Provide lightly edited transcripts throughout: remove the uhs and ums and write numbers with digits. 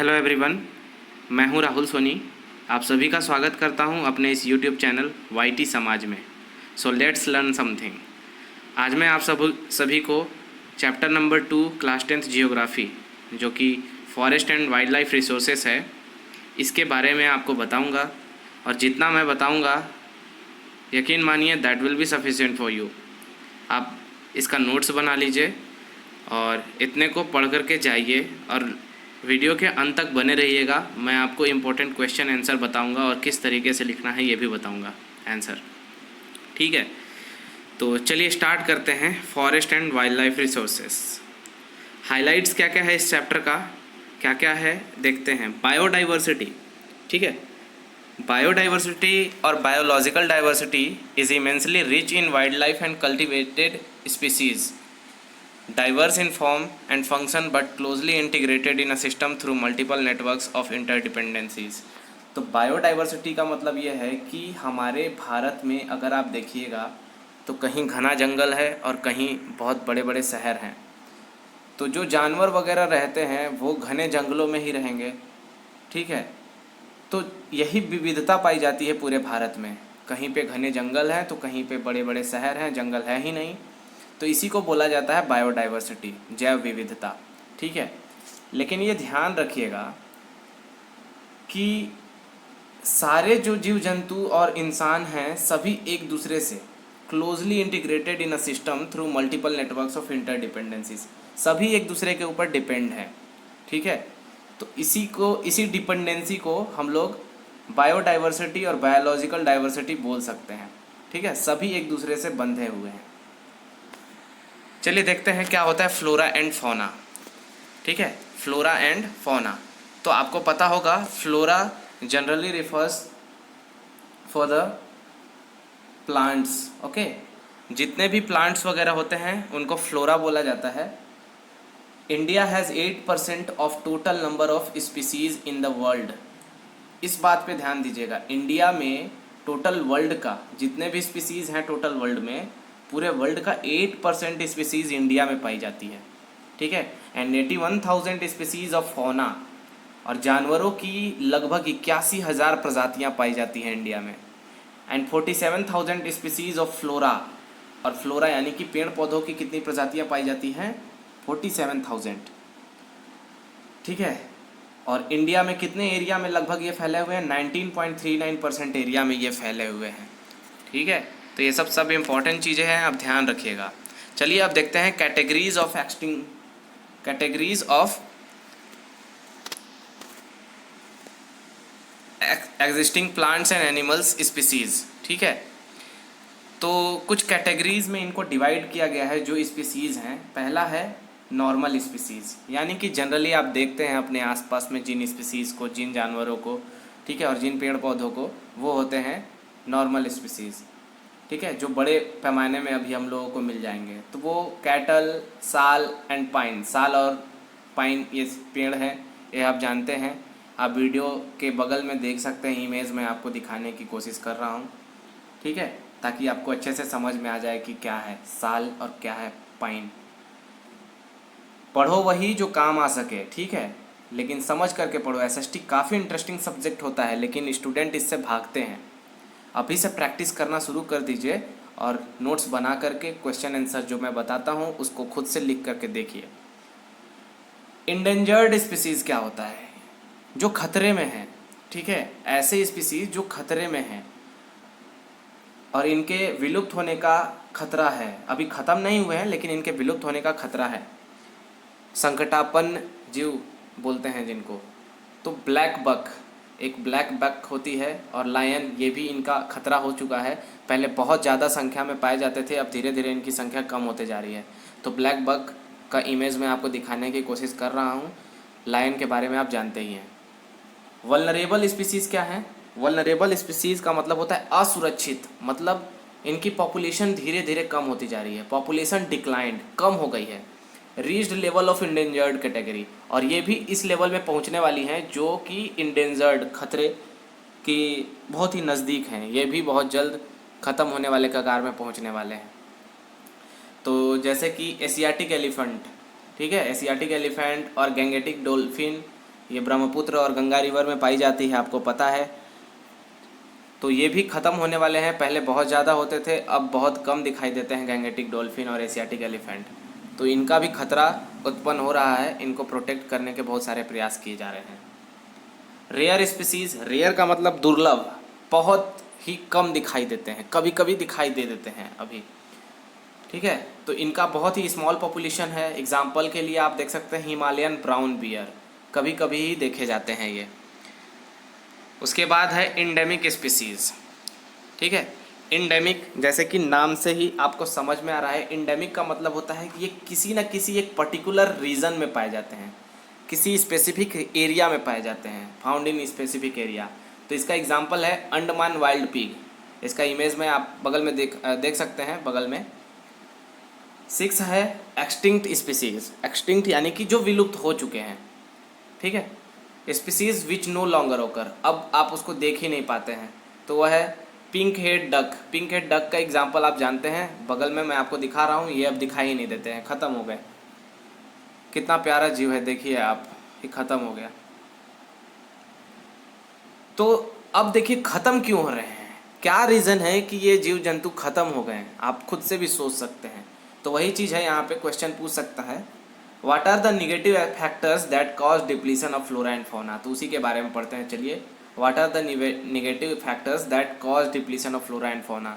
Hello everyone, मैं हूं राहुल सोनी। आप सभी का स्वागत करता हूं अपने इस यूट्यूब चैनल वाईटी समाज में। So let's learn something. आज मैं आप सभी को chapter number 2 class 10th geography, जो कि forest and wild life resources है, इसके बारे में आपको बताऊंगा। और जितना मैं बताऊंगा, यकीन मानिए that will be sufficient for you. आप इसका नोट्स बना लीजिए और इतने को पढ़ करके जाइए और वीडियो के अंत तक बने रहिएगा। मैं आपको इम्पोर्टेंट क्वेश्चन आंसर बताऊंगा और किस तरीके से लिखना है ये भी बताऊंगा आंसर। ठीक है, तो चलिए स्टार्ट करते हैं। Forest and wild life resources, highlights क्या क्या है इस चैप्टर का, क्या क्या है देखते हैं। बायोडाइवर्सिटी, ठीक है। बायोडाइवर्सिटी और biological diversity is immensely rich in wild life and cultivated species, diverse in form and function but closely integrated in a system through multiple networks of interdependencies। तो बायोडाइवर्सिटी का मतलब ये है कि हमारे भारत में अगर आप देखिएगा तो कहीं घना जंगल है और कहीं बहुत बड़े बड़े शहर हैं। तो जो जानवर वगैरह रहते हैं वो घने जंगलों में ही रहेंगे, ठीक है। तो यही विविधता पाई जाती है पूरे भारत में। कहीं पे घने जंगल हैं तो कहीं पे बड़े बड़े शहर हैं, जंगल है ही नहीं। तो इसी को बोला जाता है बायोडाइवर्सिटी, जैव विविधता, ठीक है। लेकिन ये ध्यान रखिएगा कि सारे जो जीव जंतु और इंसान हैं सभी एक दूसरे से closely integrated in a system through multiple networks of interdependencies, सभी एक दूसरे के ऊपर डिपेंड हैं, ठीक है। तो इसी डिपेंडेंसी को हम लोग बायोडाइवर्सिटी और बायोलॉजिकल डाइवर्सिटी बोल सकते हैं, ठीक है। सभी एक दूसरे से बंधे हुए हैं। चलिए देखते हैं क्या होता है फ्लोरा एंड फौना, ठीक है। फ्लोरा एंड फौना, तो आपको पता होगा flora generally refers for the plants, okay. जितने भी प्लांट्स वगैरह होते हैं उनको फ्लोरा बोला जाता है। India has 8% of total number of species in the world. इस बात पे ध्यान दीजिएगा, इंडिया में टोटल वर्ल्ड का जितने भी स्पीसीज हैं टोटल वर्ल्ड में, पूरे वर्ल्ड का 8% स्पीसीज इंडिया में पाई जाती है, ठीक है। एंड 81,000 स्पीसीज ऑफ फौना, और जानवरों की लगभग 81,000 प्रजातियां पाई जाती हैं इंडिया में। एंड 47,000 स्पीसीज ऑफ फ्लोरा, और फ्लोरा यानी कि पेड़ पौधों की कितनी प्रजातियां पाई जाती हैं, 47,000, ठीक है। और इंडिया में कितने एरिया में लगभग ये फैले हुए हैं, 19.39% एरिया में ये फैले हुए हैं, ठीक है। तो ये सब इम्पॉर्टेंट चीज़ें हैं, आप ध्यान रखिएगा। चलिए अब देखते हैं categories of existing plants and animals species, ठीक है। तो कुछ कैटेगरीज में इनको डिवाइड किया गया है जो स्पीसीज हैं। पहला है नॉर्मल स्पीसीज, यानी कि जनरली आप देखते हैं अपने आसपास में जिन स्पीसीज को, जिन जानवरों को, ठीक है, और जिन पेड़ पौधों को, वो होते हैं नॉर्मल स्पीसीज, ठीक है, जो बड़े पैमाने में अभी हम लोगों को मिल जाएंगे। तो वो कैटल, साल एंड पाइन, साल और पाइन ये पेड़ हैं, ये आप जानते हैं। आप वीडियो के बगल में देख सकते हैं, इमेज में आपको दिखाने की कोशिश कर रहा हूँ, ठीक है, ताकि आपको अच्छे से समझ में आ जाए कि क्या है साल और क्या है पाइन। पढ़ो वही जो काम आ सके, ठीक है, लेकिन समझ करके पढ़ो। एसएसटी काफ़ी इंटरेस्टिंग सब्जेक्ट होता है, लेकिन स्टूडेंट इससे भागते हैं। अभी से प्रैक्टिस करना शुरू कर दीजिए और नोट्स बना करके क्वेश्चन आंसर जो मैं बताता हूँ उसको खुद से लिख करके देखिए। इंडेंजर्ड स्पीसीज़ क्या होता है, जो खतरे में है, ठीक है, ऐसे स्पीसीज जो खतरे में हैं और इनके विलुप्त होने का खतरा है। अभी ख़त्म नहीं हुए हैं लेकिन इनके विलुप्त होने का खतरा है। संकटापन्न जीव बोलते हैं जिनको। तो ब्लैक बक, एक ब्लैक बक होती है, और लायन, ये भी इनका खतरा हो चुका है। पहले बहुत ज़्यादा संख्या में पाए जाते थे, अब धीरे धीरे इनकी संख्या कम होते जा रही है। तो ब्लैक बक का इमेज मैं आपको दिखाने की कोशिश कर रहा हूँ। लायन के बारे में आप जानते ही हैं। वल्नरेबल स्पीसीज़ क्या है, वल्नरेबल स्पीसीज़ का मतलब होता है असुरक्षित, मतलब इनकी पॉपुलेशन धीरे धीरे कम होती जा रही है, पॉपुलेशन डिक्लाइंड, कम हो गई है। Reached level of endangered category, और ये भी इस लेवल में पहुंचने वाली हैं जो कि इंडेंजर्ड, खतरे की बहुत ही नज़दीक हैं। ये भी बहुत जल्द ख़त्म होने वाले कगार में पहुंचने वाले हैं। तो जैसे कि एशियाटिक एलिफेंट, ठीक है, एशियाटिक एलिफेंट और गैंगेटिक डॉल्फिन ये ब्रह्मपुत्र और गंगा रिवर में पाई जाती है, आपको पता है। तो ये भी ख़त्म होने वाले हैं। पहले बहुत ज़्यादा होते थे, अब बहुत कम दिखाई देते हैं गैंगेटिक डॉल्फिन और एशियाटिक एलिफेंट। तो इनका भी खतरा उत्पन्न हो रहा है, इनको प्रोटेक्ट करने के बहुत सारे प्रयास किए जा रहे हैं। रेयर स्पीसीज़, रेयर का मतलब दुर्लभ, बहुत ही कम दिखाई देते हैं, कभी कभी दिखाई दे देते हैं अभी, ठीक है। तो इनका बहुत ही स्मॉल पॉपुलेशन है। एग्जाम्पल के लिए आप देख सकते हैं हिमालयन ब्राउन बियर, कभी कभी ही देखे जाते हैं ये। उसके बाद है इंडेमिक स्पीसीज़, ठीक है। इंडेमिक जैसे कि नाम से ही आपको समझ में आ रहा है, इंडेमिक का मतलब होता है कि ये किसी न किसी एक पर्टिकुलर रीजन में पाए जाते हैं, किसी स्पेसिफिक एरिया में पाए जाते हैं, फाउंड इन स्पेसिफिक एरिया। तो इसका एग्जांपल है अंडमान वाइल्ड पिग। इसका इमेज में आप बगल में देख सकते हैं, बगल में। 6 है एक्सटिंक्ट स्पीसीज, एक्सटिंक्ट यानी कि जो विलुप्त हो चुके हैं, ठीक है। स्पीसीज विच नो लॉन्गर ओकर, अब आप उसको देख ही नहीं पाते हैं, तो वह है pink head duck. Pink head duck का एग्जाम्पल आप जानते हैं, बगल में मैं आपको दिखा रहा हूँ, ये अब दिखाई ही नहीं देते हैं, ख़त्म हो गए। कितना प्यारा जीव है, देखिए आप, ये ख़त्म हो गया। तो अब देखिए ख़त्म क्यों हो रहे हैं, क्या रीज़न है कि ये जीव जंतु ख़त्म हो गए हैं, आप खुद से भी सोच सकते हैं। तो वही चीज़ है, यहाँ पे क्वेश्चन पूछ सकता है, what are the negative factors that cause depletion of flora and fauna. तो उसी के बारे में पढ़ते हैं, चलिए। What are the negative factors that cause depletion of flora and fauna.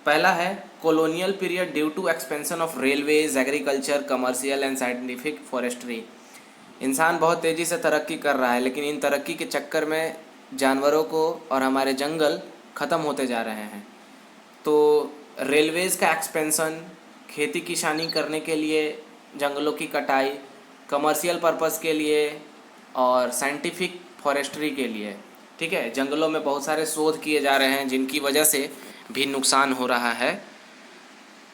पहला है colonial period due to expansion of railways, agriculture, commercial and scientific forestry. इंसान बहुत तेज़ी से तरक्की कर रहा है, लेकिन इन तरक्की के चक्कर में जानवरों को और हमारे जंगल ख़त्म होते जा रहे हैं। तो रेलवेज़ का एक्सपेंशन, खेती किसानी करने के लिए जंगलों की कटाई, कमर्शियल पर्पस के लिए और साइंटिफिक फॉरेस्ट्री के लिए, ठीक है। जंगलों में बहुत सारे शोध किए जा रहे हैं, जिनकी वजह से भी नुकसान हो रहा है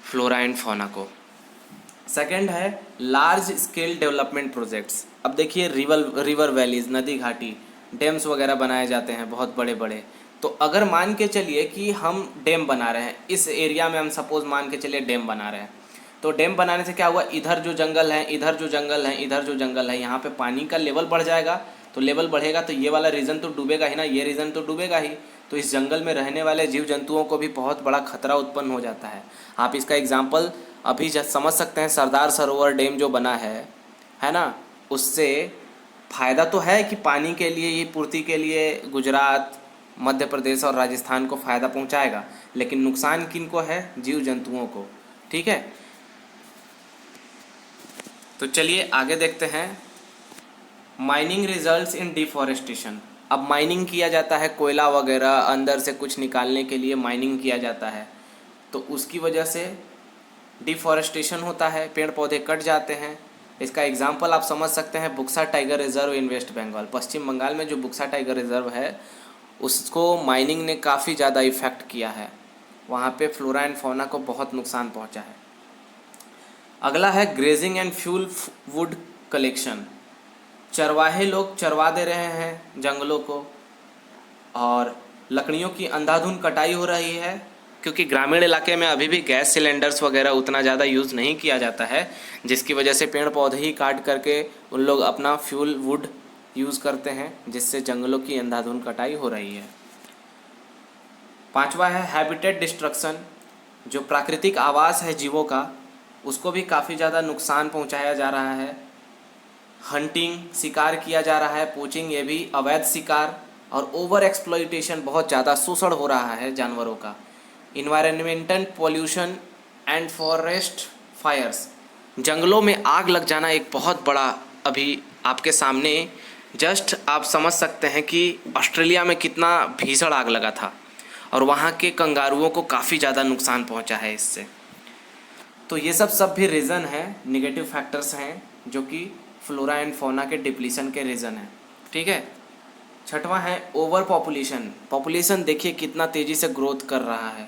फ्लोरा एंड फौना को। सेकंड है लार्ज स्केल डेवलपमेंट प्रोजेक्ट्स। अब देखिए रिवर वैलीज, नदी घाटी, डैम्स वगैरह बनाए जाते हैं बहुत बड़े बड़े। तो अगर मान के चलिए कि हम डैम बना रहे हैं, इस एरिया में हम सपोज़ मान के चलिए डैम बना रहे हैं, तो डैम बनाने से क्या हुआ, इधर जो जंगल है, इधर जो जंगल है, इधर जो जंगल है, यहाँ पे पानी का लेवल बढ़ जाएगा। तो लेवल बढ़ेगा तो ये वाला रीजन तो डूबेगा ही ना, ये रीजन तो डूबेगा ही। तो इस जंगल में रहने वाले जीव जंतुओं को भी बहुत बड़ा खतरा उत्पन्न हो जाता है। आप इसका एग्जाम्पल अभी समझ सकते हैं, सरदार सरोवर डैम जो बना है ना, उससे फ़ायदा तो है कि पानी के लिए, ये पूर्ति के लिए गुजरात, मध्य प्रदेश और राजस्थान को फ़ायदा पहुंचाएगा, लेकिन नुकसान किनको है, जीव जंतुओं को, ठीक है। तो चलिए आगे देखते हैं, माइनिंग रिजल्ट्स इन डिफॉरेस्टेशन। अब माइनिंग किया जाता है, कोयला वगैरह अंदर से कुछ निकालने के लिए माइनिंग किया जाता है, तो उसकी वजह से डिफॉरेस्टेशन होता है, पेड़ पौधे कट जाते हैं। इसका एग्जांपल आप समझ सकते हैं, Buxa tiger reserve in West Bengal, Paschim Bengal में जो बुक्सा टाइगर रिजर्व है, उसको माइनिंग ने काफ़ी ज़्यादा इफ़ेक्ट किया है, वहाँ पे फ्लोरा एंड फौना को बहुत नुकसान पहुँचा है। अगला है grazing and fuel wood collection. चरवाहे लोग चरवा दे रहे हैं जंगलों को, और लकड़ियों की अंधाधुंध कटाई हो रही है, क्योंकि ग्रामीण इलाके में अभी भी गैस सिलेंडर्स वगैरह उतना ज़्यादा यूज़ नहीं किया जाता है, जिसकी वजह से पेड़ पौधे ही काट करके उन लोग अपना फ्यूल वुड यूज़ करते हैं, जिससे जंगलों की अंधाधुंध कटाई हो रही है। पांचवा है हैबिटेट डिस्ट्रक्शन। जो प्राकृतिक आवास है जीवों का, उसको भी काफ़ी ज़्यादा नुकसान पहुंचाया जा रहा है। हंटिंग, शिकार किया जा रहा है, पोचिंग, ये भी अवैध शिकार, और ओवर एक्सप्लॉइटेशन, बहुत ज़्यादा शोषण हो रहा है जानवरों का। Environmental pollution and forest fires. जंगलों में आग लग जाना एक बहुत बड़ा, अभी आपके सामने जस्ट आप समझ सकते हैं कि ऑस्ट्रेलिया में कितना भीषण आग लगा था, और वहाँ के कंगारुओं को काफ़ी ज़्यादा नुकसान पहुँचा है इससे। तो ये सब भी रीज़न है, निगेटिव फैक्टर्स हैं, जो कि फ्लोरा एंड फौना के डिप्लीशन के रीज़न है, ठीक है। छठवां है ओवर पॉपुलेशन। पॉपुलेशन देखिए कितना तेज़ी से ग्रोथ कर रहा है,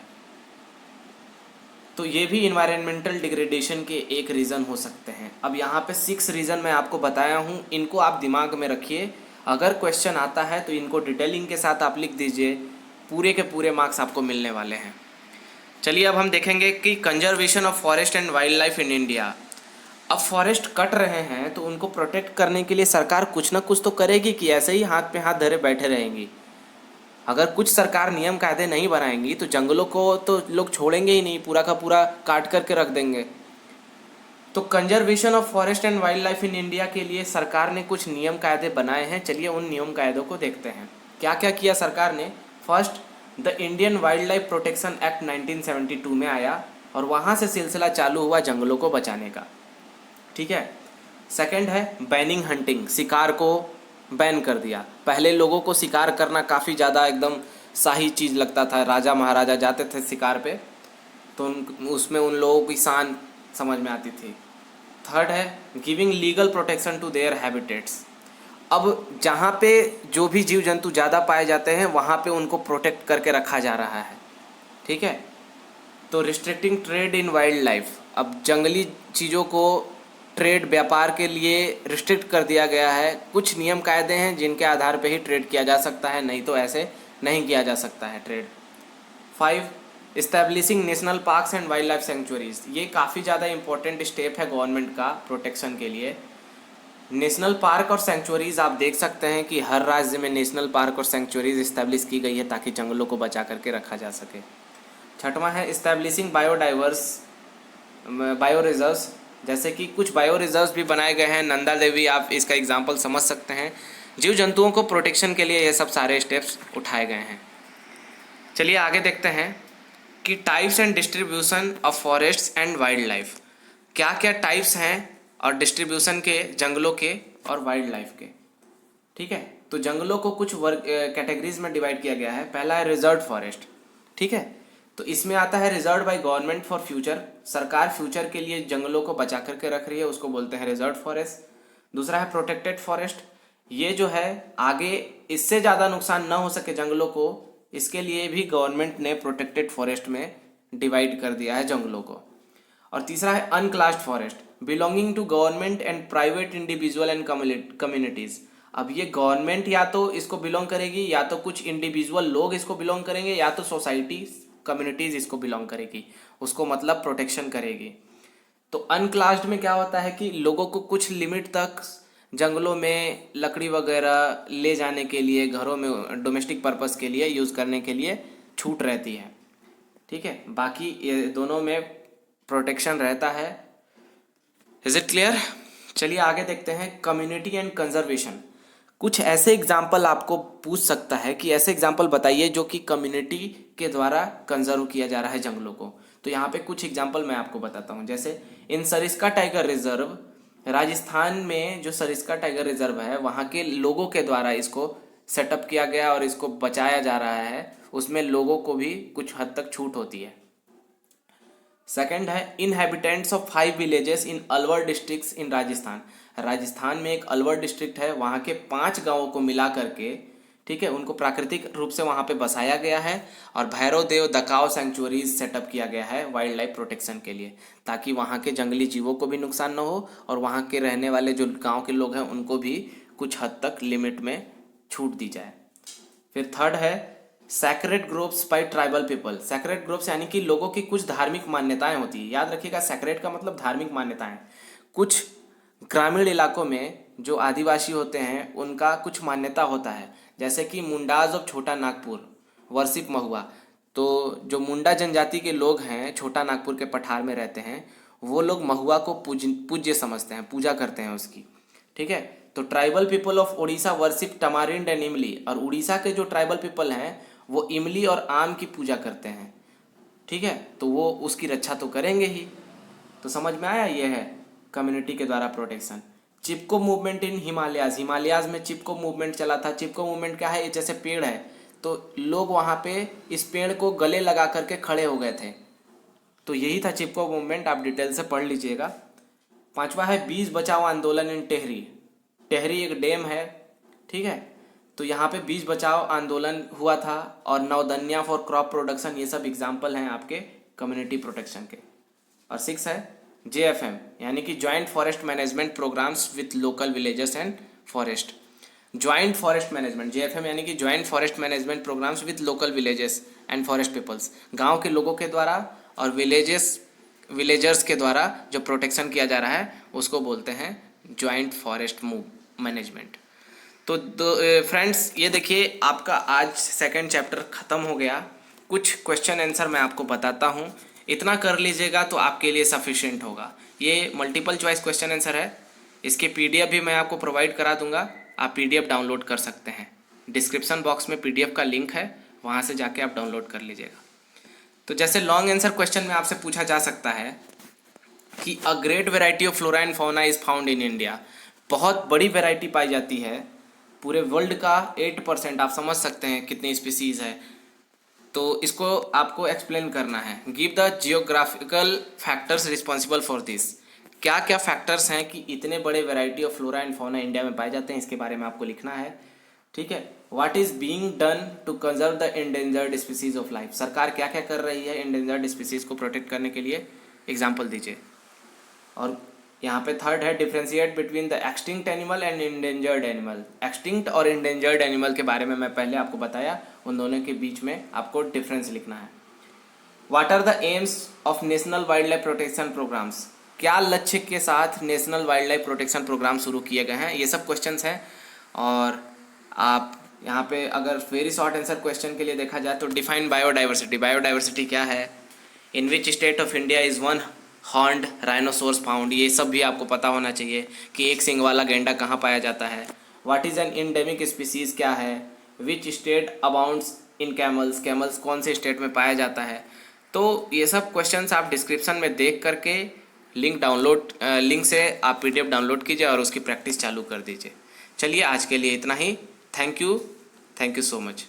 तो ये भी इन्वायरमेंटल डिग्रेडेशन के एक रीज़न हो सकते हैं। अब यहाँ पे 6 रीज़न मैं आपको बताया हूँ, इनको आप दिमाग में रखिए। अगर क्वेश्चन आता है तो इनको डिटेलिंग के साथ आप लिख दीजिए, पूरे के पूरे मार्क्स आपको मिलने वाले हैं। चलिए अब हम देखेंगे कि conservation of forest and wild life in India. अब फॉरेस्ट कट रहे हैं तो उनको प्रोटेक्ट करने के लिए सरकार कुछ ना कुछ तो करेगी, कि ऐसे ही हाथ पे हाथ धरे बैठे रहेंगी? अगर कुछ सरकार नियम कायदे नहीं बनाएंगी तो जंगलों को तो लोग छोड़ेंगे ही नहीं, पूरा का पूरा काट करके रख देंगे। तो conservation of forest and wild life in India के लिए सरकार ने कुछ नियम कायदे बनाए हैं। चलिए उन नियम कायदों को देखते हैं। क्या क्या किया सरकार ने। First, the Indian wild life protection act 1972 में आया और वहाँ से सिलसिला चालू हुआ जंगलों को बचाने का। ठीक है। सेकंड है बैनिंग हंटिंग, शिकार को बैन कर दिया। पहले लोगों को शिकार करना काफ़ी ज़्यादा एकदम शाही चीज़ लगता था, राजा महाराजा जाते थे शिकार पे तो उसमें उन लोगों की शान समझ में आती थी। थर्ड है giving legal protection to their habitats. अब जहाँ पे जो भी जीव जंतु ज़्यादा पाए जाते हैं वहाँ पे उनको प्रोटेक्ट करके रखा जा रहा है। ठीक है। तो restricting trade in wild life, अब जंगली चीज़ों को ट्रेड व्यापार के लिए रिस्ट्रिक्ट कर दिया गया है। कुछ नियम कायदे हैं जिनके आधार पे ही ट्रेड किया जा सकता है, नहीं तो ऐसे नहीं किया जा सकता है trade. 5, establishing national parks and wild life sanctuaries. ये काफ़ी ज़्यादा इंपॉर्टेंट स्टेप है गवर्नमेंट का प्रोटेक्शन के लिए। नेशनल पार्क और सेंचुरीज आप देख सकते हैं कि हर राज्य में नेशनल पार्क और सेंचुरीज इस्टेब्लिश की गई है ताकि जंगलों को बचा करके रखा जा सके। छठवां है इस्टेब्लिशिंग बायो रिजर्व्स, जैसे कि कुछ बायो रिजर्व्स भी बनाए गए हैं। नंदा देवी आप इसका एग्जाम्पल समझ सकते हैं। जीव जंतुओं को प्रोटेक्शन के लिए ये सब सारे स्टेप्स उठाए गए हैं। चलिए आगे देखते हैं कि types and distribution of forests and wild life. क्या क्या टाइप्स हैं और डिस्ट्रीब्यूशन के जंगलों के और वाइल्ड लाइफ के। ठीक है। तो जंगलों को कुछ वर्ग कैटेगरीज में डिवाइड किया गया है। पहला है रिजर्व फॉरेस्ट। ठीक है। तो इसमें आता है reserve by government for future, सरकार फ्यूचर के लिए जंगलों को बचा करके रख रही है, उसको बोलते हैं रिजर्व फॉरेस्ट। दूसरा है प्रोटेक्टेड फॉरेस्ट, ये जो है आगे इससे ज़्यादा नुकसान ना हो सके जंगलों को, इसके लिए भी गवर्नमेंट ने प्रोटेक्टेड फॉरेस्ट में डिवाइड कर दिया है जंगलों को। और तीसरा है unclassed forest, belonging to government and private individual and communities. अब ये गवर्नमेंट या तो इसको बिलोंग करेगी या तो कुछ इंडिविजुअल लोग इसको बिलोंग करेंगे या तो सोसाइटी कम्युनिटीज़ इसको बिलोंग करेगी, उसको मतलब प्रोटेक्शन करेगी। तो अनक्लास्ड में क्या होता है कि लोगों को कुछ लिमिट तक जंगलों में लकड़ी वगैरह ले जाने के लिए, घरों में डोमेस्टिक पर्पस के लिए यूज़ करने के लिए छूट रहती है। ठीक है। बाकी ये दोनों में प्रोटेक्शन रहता है। Is it clear. चलिए आगे देखते हैं कम्युनिटी एंड कंजर्वेशन। कुछ ऐसे एग्जाम्पल आपको पूछ सकता है कि ऐसे एग्जाम्पल बताइए जो कि कम्युनिटी के द्वारा कंजर्व किया जा रहा है जंगलों को। तो यहाँ पे कुछ एग्जाम्पल मैं आपको बताता हूँ। जैसे इन सरिस्का टाइगर रिजर्व, राजस्थान में जो सरिस्का टाइगर रिजर्व है वहाँ के लोगों के द्वारा इसको सेटअप किया गया और इसको बचाया जा रहा है। उसमें लोगों को भी कुछ हद तक छूट होती है। सेकंड है inhabitants of 5 villages in Alwar districts in Rajasthan. Rajasthan में एक अलवर डिस्ट्रिक्ट है, वहाँ के 5 गांवों को मिला करके, ठीक है, उनको प्राकृतिक रूप से वहाँ पे बसाया गया है और भैरव देव दकाव सेंचुरीज सेटअप किया गया है वाइल्ड लाइफ प्रोटेक्शन के लिए, ताकि वहाँ के जंगली जीवों को भी नुकसान न हो और वहाँ के रहने वाले जो गाँव के लोग हैं उनको भी कुछ हद तक लिमिट में छूट दी जाए। फिर थर्ड है sacred groups bye tribal people. Sacred groups यानी कि लोगों की कुछ धार्मिक मान्यताएं होती है। याद रखिएगा, सैक्रेड का मतलब धार्मिक मान्यताएं। कुछ ग्रामीण इलाकों में जो आदिवासी होते हैं उनका कुछ मान्यता होता है, जैसे कि मुंडाज ऑफ छोटा नागपुर वर्शिप महुआ। तो जो मुंडा जनजाति के लोग हैं छोटा नागपुर के पठार में रहते हैं, वो लोग महुआ को पूज्य समझते हैं, पूजा करते हैं उसकी। ठीक है। तो tribal people of Orissa worship tamarind and imli, और उड़ीसा के जो ट्राइबल पीपल हैं वो इमली और आम की पूजा करते हैं। ठीक है। तो वो उसकी रक्षा तो करेंगे ही। तो समझ में आया, ये है कम्युनिटी के द्वारा protection. Chipko movement in Himalayas, Himalayas में चिपको मूवमेंट चला था। चिपको मूवमेंट क्या है, ये जैसे पेड़ है तो लोग वहाँ पे इस पेड़ को गले लगा करके खड़े हो गए थे, तो यही था चिपको मूवमेंट। आप डिटेल से पढ़ लीजिएगा। 5वां है बीज बचाओ आंदोलन इन टेहरी। टेहरी एक डैम है, ठीक है, तो यहाँ पे बीज बचाओ आंदोलन हुआ था। और नवदन्या फॉर क्रॉप प्रोडक्शन, ये सब एग्जाम्पल हैं आपके कम्युनिटी प्रोटेक्शन के। और 6 है JFM यानी कि joint forest management programmes with local villages and forest. Joint forest management, JFM यानी कि joint forest management programmes with local villages and forest peoples. गाँव के लोगों के द्वारा और विलेजर्स के द्वारा जो प्रोटेक्शन किया जा रहा है उसको बोलते हैं जॉइंट फॉरेस्ट मूव मैनेजमेंट। तो फ्रेंड्स ये देखिए आपका आज सेकंड चैप्टर ख़त्म हो गया। कुछ क्वेश्चन आंसर मैं आपको बताता हूँ, इतना कर लीजिएगा तो आपके लिए सफिशिएंट होगा। ये मल्टीपल चॉइस क्वेश्चन आंसर है, इसके पीडीएफ भी मैं आपको प्रोवाइड करा दूंगा, आप पीडीएफ डाउनलोड कर सकते हैं। डिस्क्रिप्शन बॉक्स में पीडीएफ का लिंक है, वहाँ से जाके आप डाउनलोड कर लीजिएगा। तो जैसे लॉन्ग आंसर क्वेश्चन में आपसे पूछा जा सकता है कि a great variety of flora and fauna is found in India. बहुत बड़ी वेराइटी पाई जाती है पूरे वर्ल्ड का 8%, आप समझ सकते हैं कितनी स्पीसीज़ है। तो इसको आपको एक्सप्लेन करना है। Give the geographical factors responsible for this. क्या क्या फैक्टर्स हैं कि इतने बड़े variety of flora and fauna India में पाए जाते हैं, इसके बारे में आपको लिखना है। ठीक है। What is being done to conserve the endangered species of life. सरकार क्या क्या कर रही है इंडेंजर्ड स्पीसीज को प्रोटेक्ट करने के लिए, एग्जाम्पल दीजिए। और यहाँ पे थर्ड है differentiate between the extinct animal and endangered animal. Extinct और इंडेंजर्ड एनिमल के बारे में मैं पहले आपको बताया, उन दोनों के बीच में आपको डिफरेंस लिखना है। What are the aims of national wild life protection programmes. क्या लक्ष्य के साथ national wild life protection programme शुरू किए गए हैं, ये सब क्वेश्चंस हैं। और आप यहाँ पे अगर वेरी शॉर्ट आंसर क्वेश्चन के लिए देखा जाए तो डिफाइन बायोडाइवर्सिटी। बायोडाइवर्सिटी क्या है, in which state of India is one horned rhinoceros found. ये सब भी आपको पता होना चाहिए कि एक सिंग वाला गेंडा कहाँ पाया जाता है। What is an endemic species क्या है, which state abounds in camels. Camels कौन से स्टेट में पाया जाता है। तो ये सब क्वेश्चंस आप डिस्क्रिप्शन में देख करके लिंक से आप पीडीएफ डाउनलोड कीजिए और उसकी प्रैक्टिस चालू कर दीजिए। चलिए आज के लिए इतना ही। Thank you so much.